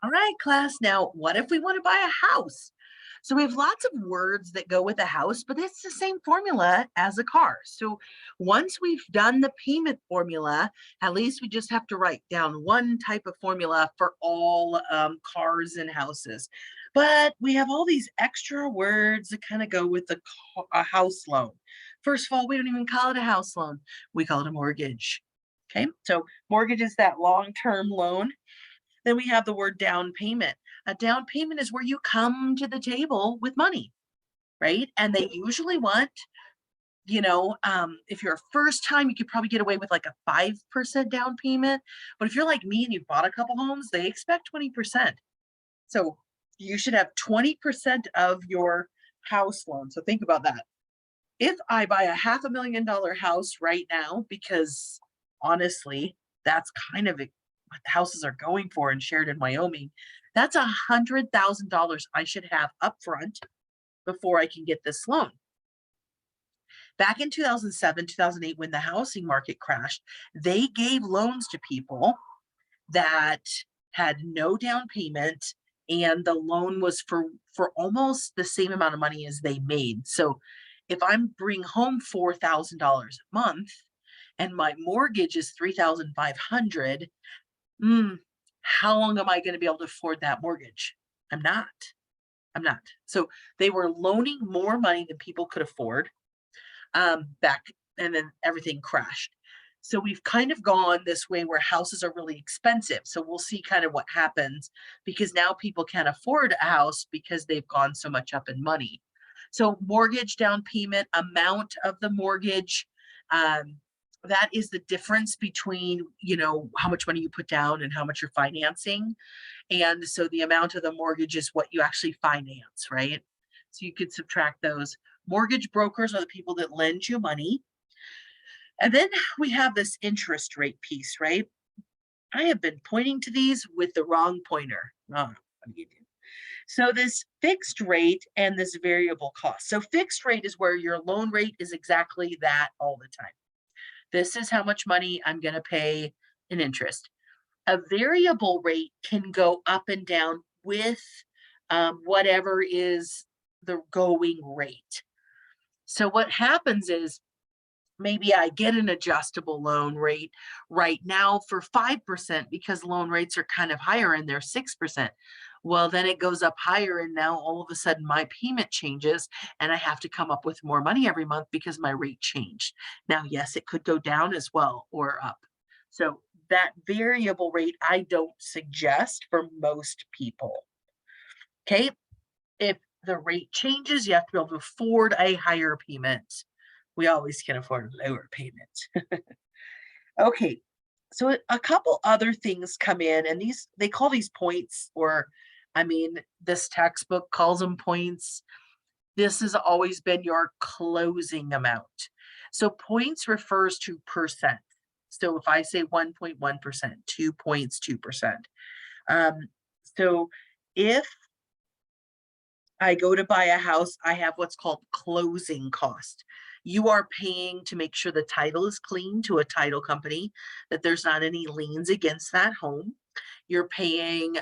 All right, class. Now, what if we want to buy a house? So we have lots of words that go with a house, but it's the same formula as a car. So once we've done the payment formula, at least we just have to write down one type of formula for all cars and houses. But we have all these extra words that kind of go with a house loan. First of all, we don't even call it a house loan. We call it a mortgage. Okay, so mortgage is that long-term loan. Then we have the word down payment. A down payment is where you come to the table with money, right? And they usually want, if you're a first time, you could probably get away with like a 5% down payment. But if you're like me and you've bought a couple homes, they expect 20%. So you should have 20% of your house loan. So think about that. If I buy a $500,000 house right now, because honestly, that's kind of what the houses are going for in Sheridan, Wyoming, that's $100,000 I should have upfront before I can get this loan. Back in 2007, 2008, when the housing market crashed, they gave loans to people that had no down payment, and the loan was for almost the same amount of money as they made. So if I'm bring home $4,000 a month and my mortgage is 3,500, how long am I going to be able to afford that mortgage? I'm not. I'm not. So they were loaning more money than people could afford back, and then everything crashed. So we've kind of gone this way where houses are really expensive. So we'll see kind of what happens, because now people can't afford a house because they've gone so much up in money. So mortgage down payment, amount of the mortgage, that is the difference between, how much money you put down and how much you're financing. And so the amount of the mortgage is what you actually finance, right? So you could subtract those. Mortgage brokers are the people that lend you money. And then we have this interest rate piece, right? I have been pointing to these with the wrong pointer. Oh, what do you do? So this fixed rate and this variable cost. So fixed rate is where your loan rate is exactly that all the time. This is how much money I'm going to pay in interest. A variable rate can go up and down with whatever is the going rate. So what happens is, maybe I get an adjustable loan rate right now for 5% because loan rates are kind of higher and they're 6%. Well, then it goes up higher, and now all of a sudden my payment changes and I have to come up with more money every month because my rate changed. Now, yes, it could go down as well or up. So that variable rate I don't suggest for most people. Okay. If the rate changes, you have to be able to afford a higher payment. We always can afford a lower payment. Okay. So a couple other things come in, and they call these points, or this textbook calls them points. This has always been your closing amount. So points refers to percent. So if I say 1.1%, 2 points, 2%. So if I go to buy a house, I have what's called closing cost. You are paying to make sure the title is clean to a title company, that there's not any liens against that home. You're paying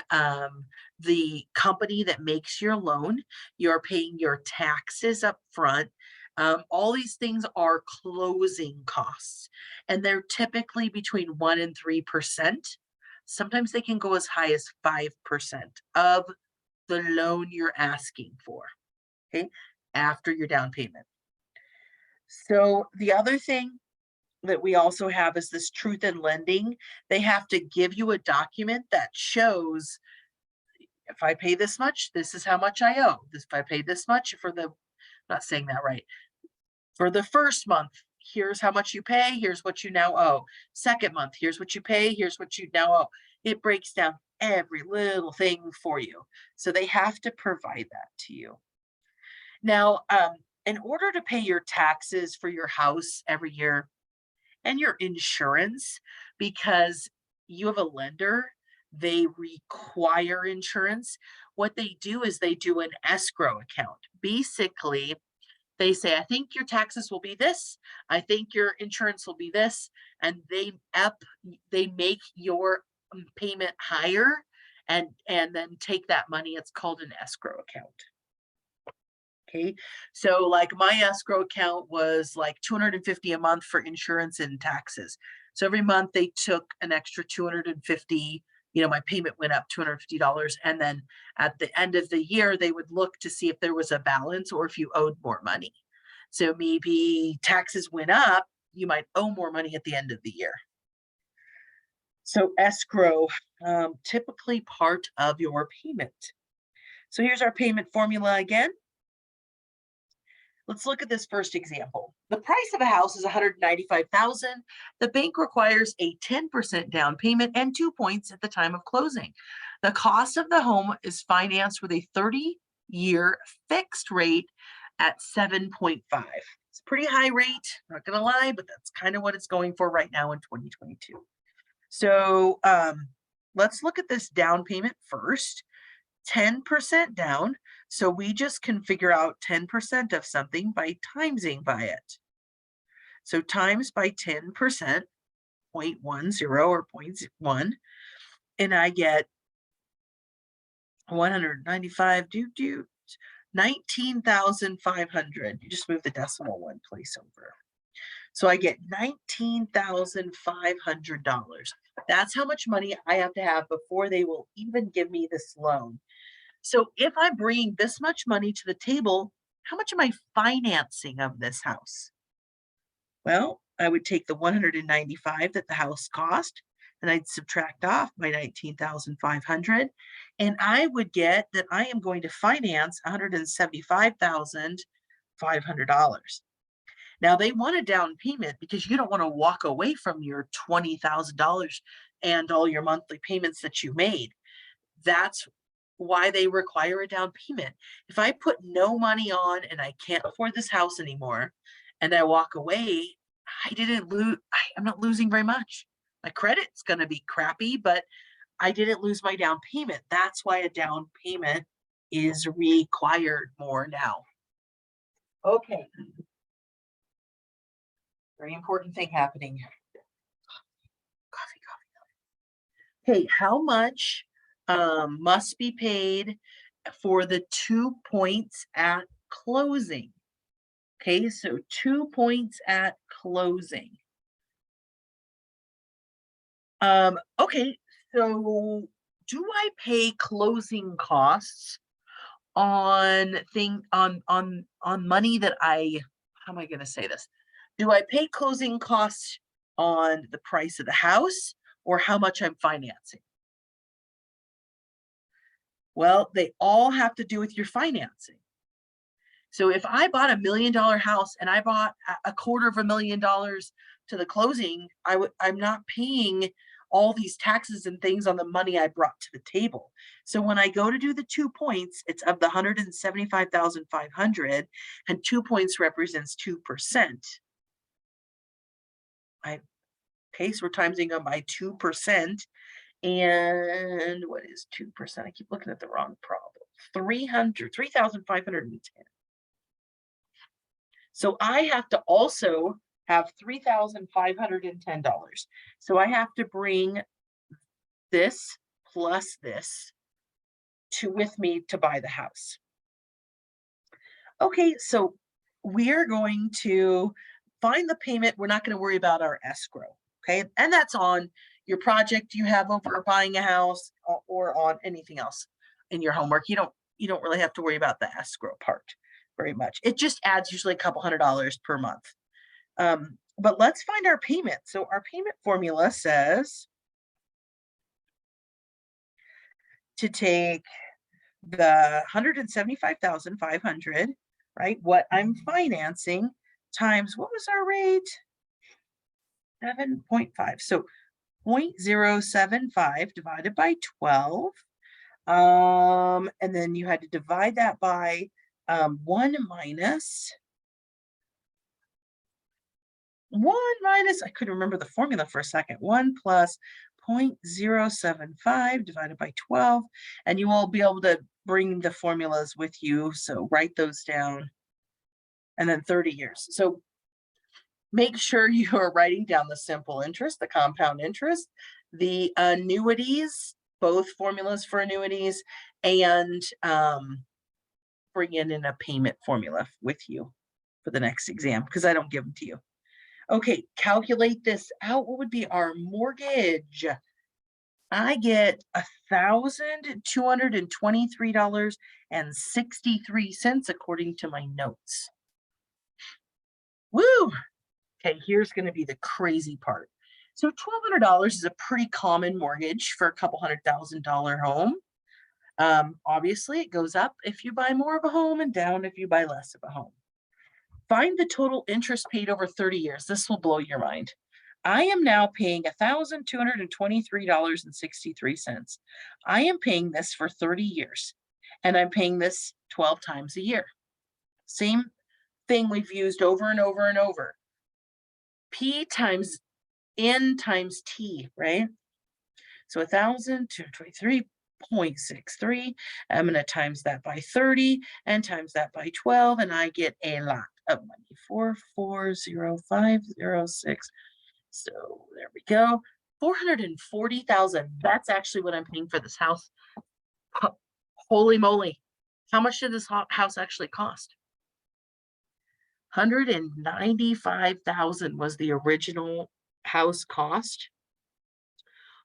the company that makes your loan. You're paying your taxes up front. All these things are closing costs, and they're typically between 1 and 3%. Sometimes they can go as high as 5% of the loan you're asking for, okay, after your down payment. So the other thing that we also have is this truth in lending. They have to give you a document that shows, if I pay this much, this is how much I owe. If I pay this much for the, not saying that right, for the first month, here's how much you pay, here's what you now owe. Second month, here's what you pay, here's what you now owe. It breaks down every little thing for you. So they have to provide that to you. Now, in order to pay your taxes for your house every year and your insurance, because you have a lender, they require insurance. What they do is they do an escrow account. Basically, they say, I think your taxes will be this. I think your insurance will be this. And they make your payment higher, and then take that money. It's called an escrow account. Okay, so like my escrow account was like $250 a month for insurance and taxes. So every month they took an extra 250. My payment went up $250, and then at the end of the year they would look to see if there was a balance or if you owed more money. So maybe taxes went up, you might owe more money at the end of the year. So escrow, typically part of your payment. So here's our payment formula again. Let's look at this first example. The price of a house is $195,000. The bank requires a 10% down payment and 2 points at the time of closing. The cost of the home is financed with a 30-year fixed rate at 7.5. It's a pretty high rate, not gonna lie, but that's kind of what it's going for right now in 2022. So let's look at this down payment first. 10% down. So we just can figure out 10% of something by timesing by it. So times by 10%, 0.10 or 0.1, and I get 195, 19,500. You just move the decimal one place over. So I get $19,500. That's how much money I have to have before they will even give me this loan. So if I'm bringing this much money to the table, how much am I financing of this house? Well, I would take the 195 that the house cost, and I'd subtract off my 19,500, and I would get that I am going to finance $175,500. Now they want a down payment because you don't want to walk away from your $20,000 and all your monthly payments that you made. That's why they require a down payment. If I put no money on and I can't afford this house anymore and I walk away, I'm not losing very much. My credit's going to be crappy, but I didn't lose my down payment. That's why a down payment is required more now. Okay. Very important thing happening. Coffee. Okay, how much must be paid for the 2 points at closing? Okay, so 2 points at closing. Okay, so do I pay closing costs on money that how am I going to say this? Do I pay closing costs on the price of the house or how much I'm financing? Well, they all have to do with your financing. So if I bought $1 million house and I bought $250,000 to the closing, I'm not paying all these taxes and things on the money I brought to the table. So when I go to do the 2 points, it's of the 175,500, and 2 points represents 2%. Okay, so we're timesing them by 2%. And what is 2%? I keep looking at the wrong problem. 3,510. So I have to also have $3,510. So I have to bring this plus this with me to buy the house. Okay, so we are going to find the payment. We're not going to worry about our escrow. Okay, and that's on your project you have over buying a house or on anything else in your homework. You don't really have to worry about the escrow part very much. It just adds usually a couple $100 per month. But let's find our payment. So our payment formula says to take the 175,500, right? What I'm financing times, what was our rate? 7.5. So 0.075 divided by 12. And then you had to divide that by 1 minus, I couldn't remember the formula for a second. 1 plus 0.075 divided by 12. And you will be able to bring the formulas with you. So write those down. And then 30 years. So make sure you are writing down the simple interest, the compound interest, the annuities, both formulas for annuities and bring in a payment formula with you for the next exam because I don't give them to you. Okay, calculate this out. What would be our mortgage? I get $1,223.63 according to my notes. Woo! Okay, here's going to be the crazy part. So $1,200 is a pretty common mortgage for a couple $100,000 home. Obviously, it goes up if you buy more of a home and down if you buy less of a home. Find the total interest paid over 30 years. This will blow your mind. I am now paying $1,223.63. I am paying this for 30 years, and I'm paying this 12 times a year. Same thing we've used over and over and over. P times N times T, right? So 1,223.63. I'm going to times that by 30 and times that by 12, and I get a lot of money. 440,506. So there we go. 440,000. That's actually what I'm paying for this house. Holy moly. How much did this house actually cost? 195,000 was the original house cost.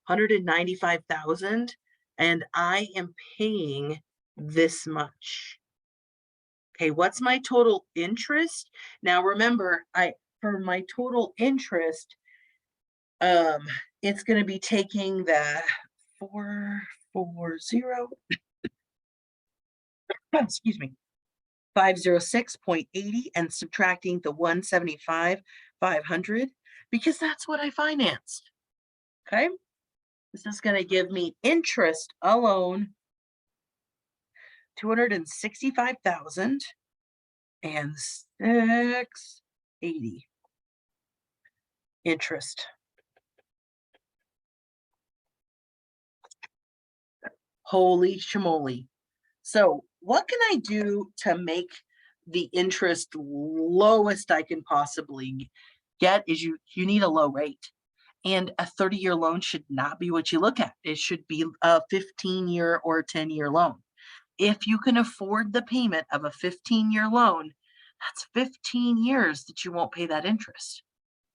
195,000, and I am paying this much. Okay, what's my total interest? Now remember, for my total interest, it's going to be taking the 440, excuse me, 506.80 and subtracting the 175,500 because that's what I financed. Okay, this is going to give me interest alone, 265,680 interest. Holy shmoly. So what can I do to make the interest lowest I can possibly get is you need a low rate. And a 30-year loan should not be what you look at. It should be a 15-year or a 10-year loan. If you can afford the payment of a 15-year loan, that's 15 years that you won't pay that interest.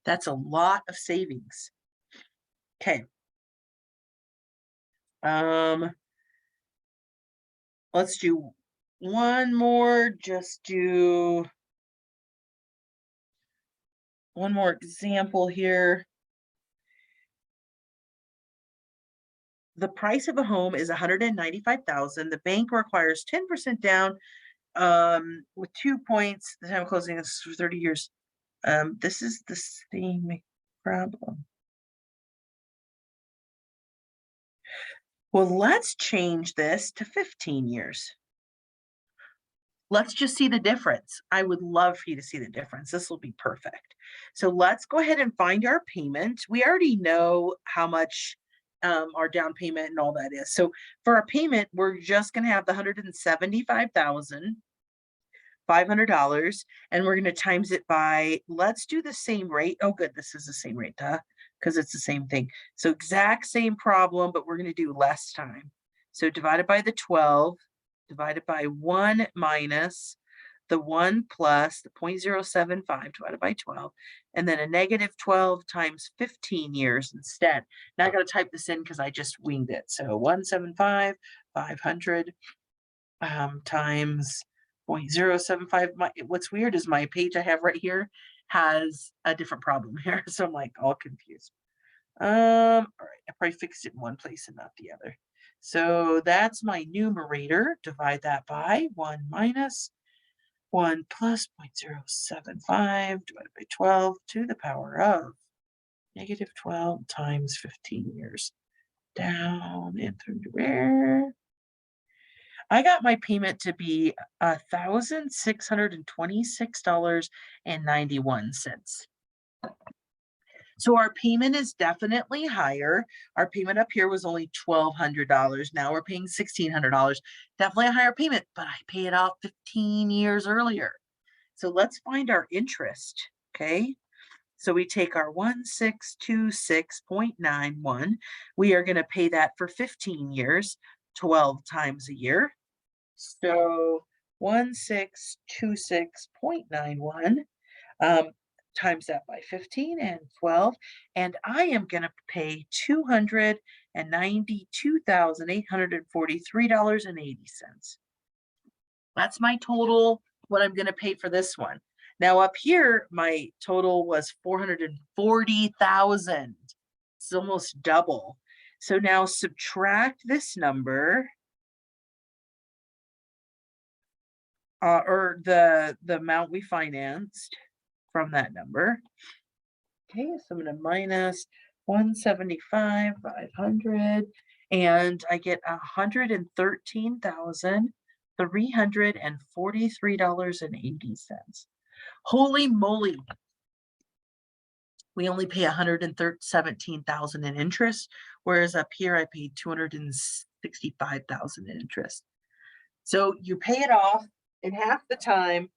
That's a lot of savings. Okay. Let's do one more, just do one more example here. The price of a home is 195,000. The bank requires 10% down with 2 points. The time of closing is for 30 years. This is the same problem. Well, let's change this to 15 years. Let's just see the difference. I would love for you to see the difference. This will be perfect. So let's go ahead and find our payment. We already know how much our down payment and all that is. So for our payment, we're just going to have the $175,500, and we're going to times it by, let's do the same rate. Oh, good. This is the same rate, because it's the same thing. So exact same problem, but we're going to do less time. So divided by the 12, divided by 1 minus the 1 plus the 0.075 divided by 12, and then a negative 12 times 15 years instead. Now I got to type this in because I just winged it. So 175,500 times 0.075. What's weird is my page I have right here has a different problem here. So I'm like all confused. All right, I probably fixed it in one place and not the other. So that's my numerator. Divide that by 1 minus 1 plus 0.075 divided by 12 to the power of negative 12 times 15 years. Down and through where? I got my payment to be $1,626.91. So our payment is definitely higher. Our payment up here was only $1,200. Now we're paying $1,600. Definitely a higher payment, but I pay it off 15 years earlier. So let's find our interest, okay? So we take our 1626.91. We are going to pay that for 15 years, 12 times a year. So 1626.91 times that by 15 and 12. And I am going to pay $292,843.80. That's my total, what I'm going to pay for this one. Now up here, my total was 440,000. It's almost double. So now subtract this number, or the amount we financed from that number. Okay, so I'm going to minus 175,500, and I get $113,343.80. Holy moly. We only pay 117,000 in interest, whereas up here I paid 265,000 in interest. So you pay it off in half the time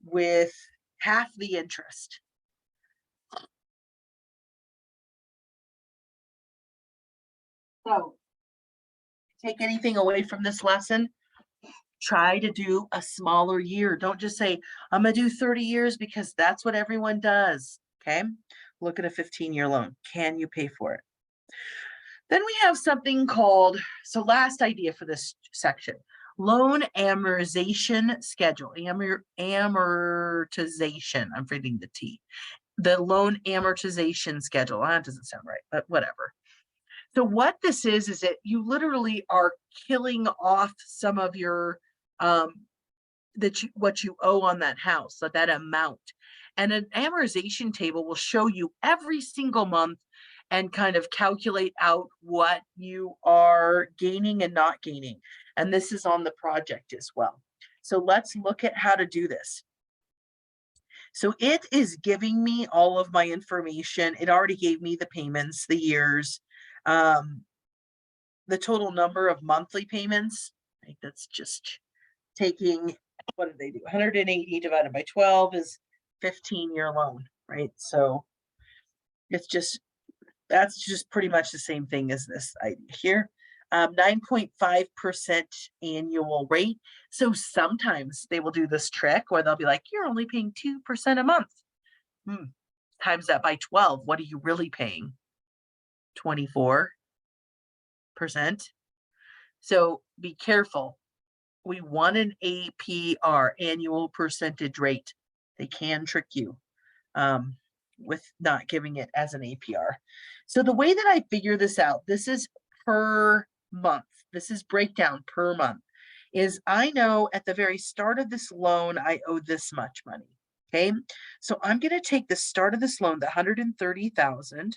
with half the interest. So, take anything away from this lesson, try to do a smaller year. Don't just say, I'm going to do 30 years because that's what everyone does. Okay. Look at a 15-year loan. Can you pay for it? Then we have something called, so last idea for this section, loan amortization schedule. Amortization. I'm forgetting the T. The loan amortization schedule. That doesn't sound right, but whatever. So what this is that you literally are killing off some of your what you owe on that house, so that amount. And an amortization table will show you every single month and kind of calculate out what you are gaining and not gaining. And this is on the project as well. So let's look at how to do this. So it is giving me all of my information. It already gave me the payments, the years, the total number of monthly payments. Right? That's just taking, what did they do? 180 divided by 12 is 15-year loan, right? So it's just, that's just pretty much the same thing as this idea here. 9.5% annual rate. So sometimes they will do this trick where they'll be like, you're only paying 2% a month. Times that by 12, what are you really paying? 24%. So be careful. We want an APR, annual percentage rate. They can trick you with not giving it as an APR. So the way that I figure this out, this is per month. This is breakdown per month. Is I know at the very start of this loan, I owe this much money. Okay, so I'm going to take the start of this loan, the 130,000,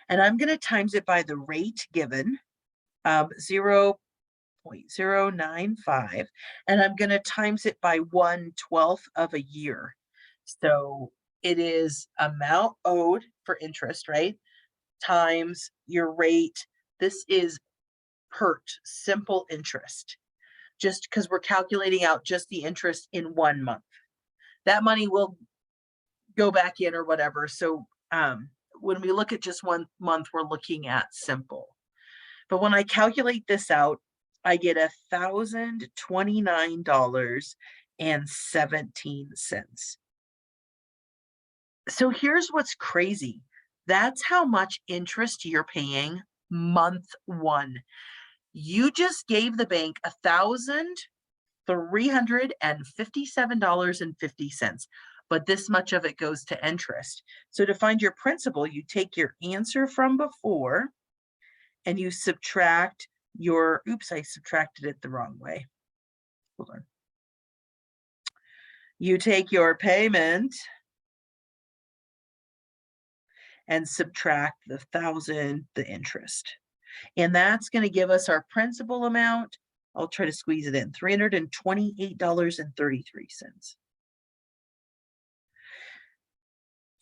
and I'm going to times it by the rate given, 0.095, and I'm going to times it by 1/12 of a year. So it is amount owed for interest, right? Times your rate. This is PERT, simple interest, just because we're calculating out just the interest in 1 month. That money will go back in or whatever. So when we look at just 1 month, we're looking at simple. But when I calculate this out, I get $1,029.17. So here's what's crazy. That's how much interest you're paying month one. You just gave the bank $1,357.50, but this much of it goes to interest. So to find your principal, you take your answer from before and you subtract your, oops, I subtracted it the wrong way. Hold on. You take your payment and subtract the 1,000, the interest. And that's going to give us our principal amount. I'll try to squeeze it in, $328.33.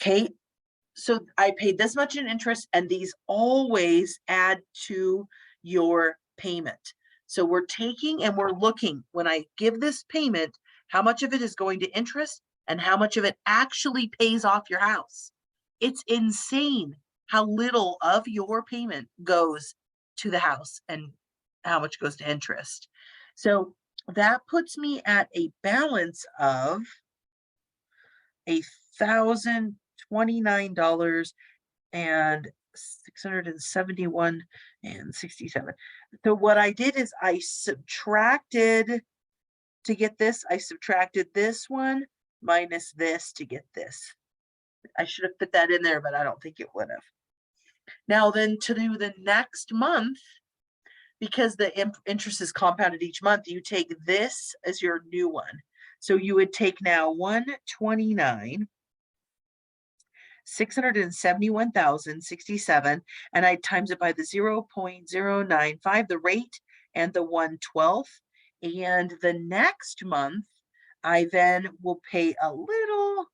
Okay, so I paid this much in interest, and these always add to your payment. So we're taking and we're looking, when I give this payment, how much of it is going to interest and how much of it actually pays off your house. It's insane how little of your payment goes to the house and how much goes to interest. So that puts me at a balance of $1,029 and 671 and 67. So what I did is I subtracted to get this, I subtracted this one minus this to get this. I should have put that in there, but I don't think it would have. Now then, to do the next month, because the interest is compounded each month, you take this as your new one. So you would take now 129, 671,067, and I times it by the 0.095, the rate, and the 1/12. And the next month, I then will pay a little.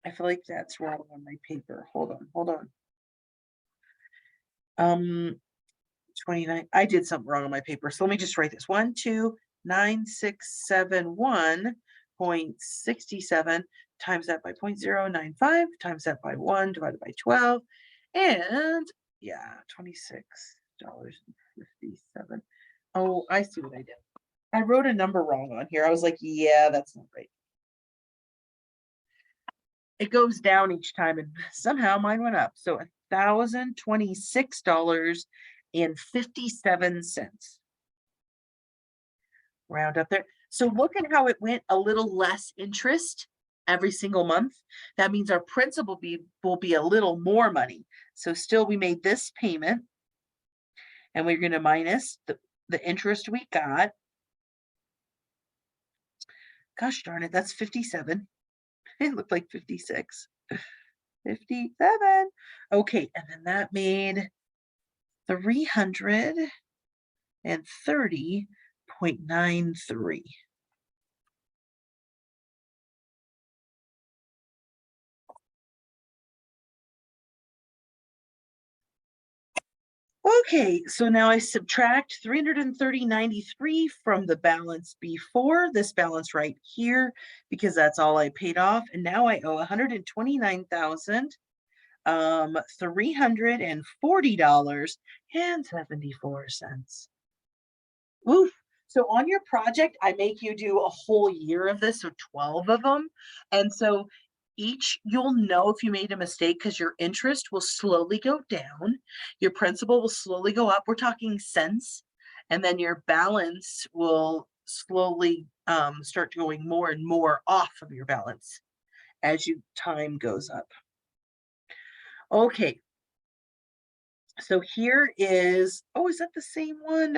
I feel like that's wrong on my paper. Hold on. 29. I did something wrong on my paper. So let me just write this. 129,671.67 times that by 0.095 times that by 1 divided by 12. And yeah, $26.57. Oh, I see what I did. I wrote a number wrong on here. I was like, yeah, that's not right. It goes down each time, and somehow mine went up. So $1,026.57. Round up there. So look at how it went a little less interest every single month. That means our principal will be a little more money. So still we made this payment, and we're going to minus the interest we got. Gosh darn it, that's 57. It looked like 56. 57. Okay, and then that made 330.93. Okay, so now I subtract 330.93 from the balance before, this balance right here, because that's all I paid off. And now I owe $129,340.74. Oof. So on your project, I make you do a whole year of this, so 12 of them. And so each, you'll know if you made a mistake because your interest will slowly go down. Your principal will slowly go up. We're talking cents. And then your balance will slowly start going more and more off of your balance as time goes up. Okay. So here is, oh, is that the same one?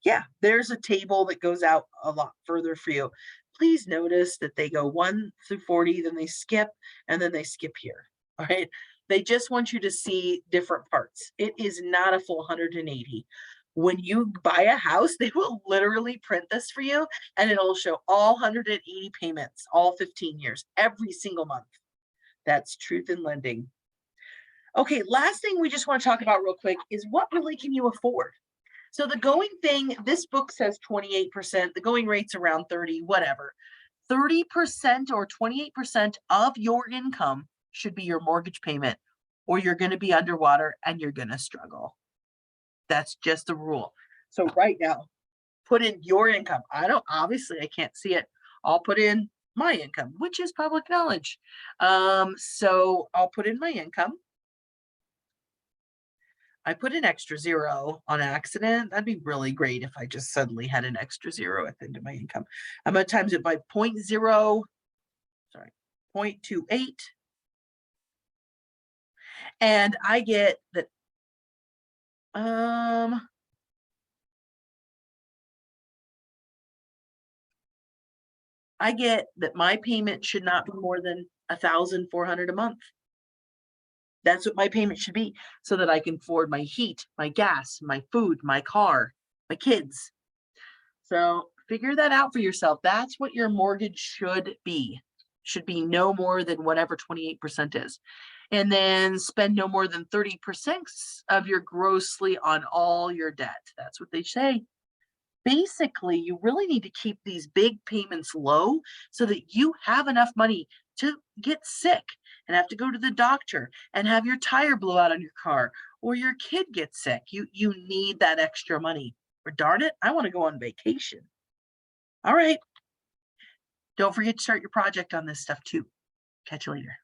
Yeah, there's a table that goes out a lot further for you. Please notice that they go 1 through 40, then they skip, and then they skip here. All right. They just want you to see different parts. It is not a full 180. When you buy a house, they will literally print this for you, and it'll show all 180 payments, all 15 years, every single month. That's truth in lending. Okay, last thing we just want to talk about real quick is what really can you afford? So the going thing, this book says 28%, the going rate's around 30, whatever. 30% or 28% of your income should be your mortgage payment, or you're going to be underwater and you're going to struggle. That's just the rule. So right now, put in your income. Obviously I can't see it. I'll put in my income, which is public knowledge. So I'll put in my income. I put an extra zero on accident. That'd be really great if I just suddenly had an extra zero at the end of my income. I'm going to times it by 0.28. And I get that, I get that my payment should not be more than $1,400 a month. That's what my payment should be, so that I can afford my heat, my gas, my food, my car, my kids. So figure that out for yourself. That's what your mortgage should be. Should be no more than whatever 28% is. And then spend no more than 30% of your grossly on all your debt. That's what they say. Basically, you really need to keep these big payments low so that you have enough money to get sick and have to go to the doctor and have your tire blow out on your car or your kid gets sick. You need that extra money. Or darn it, I want to go on vacation. All right. Don't forget to start your project on this stuff too. Catch you later.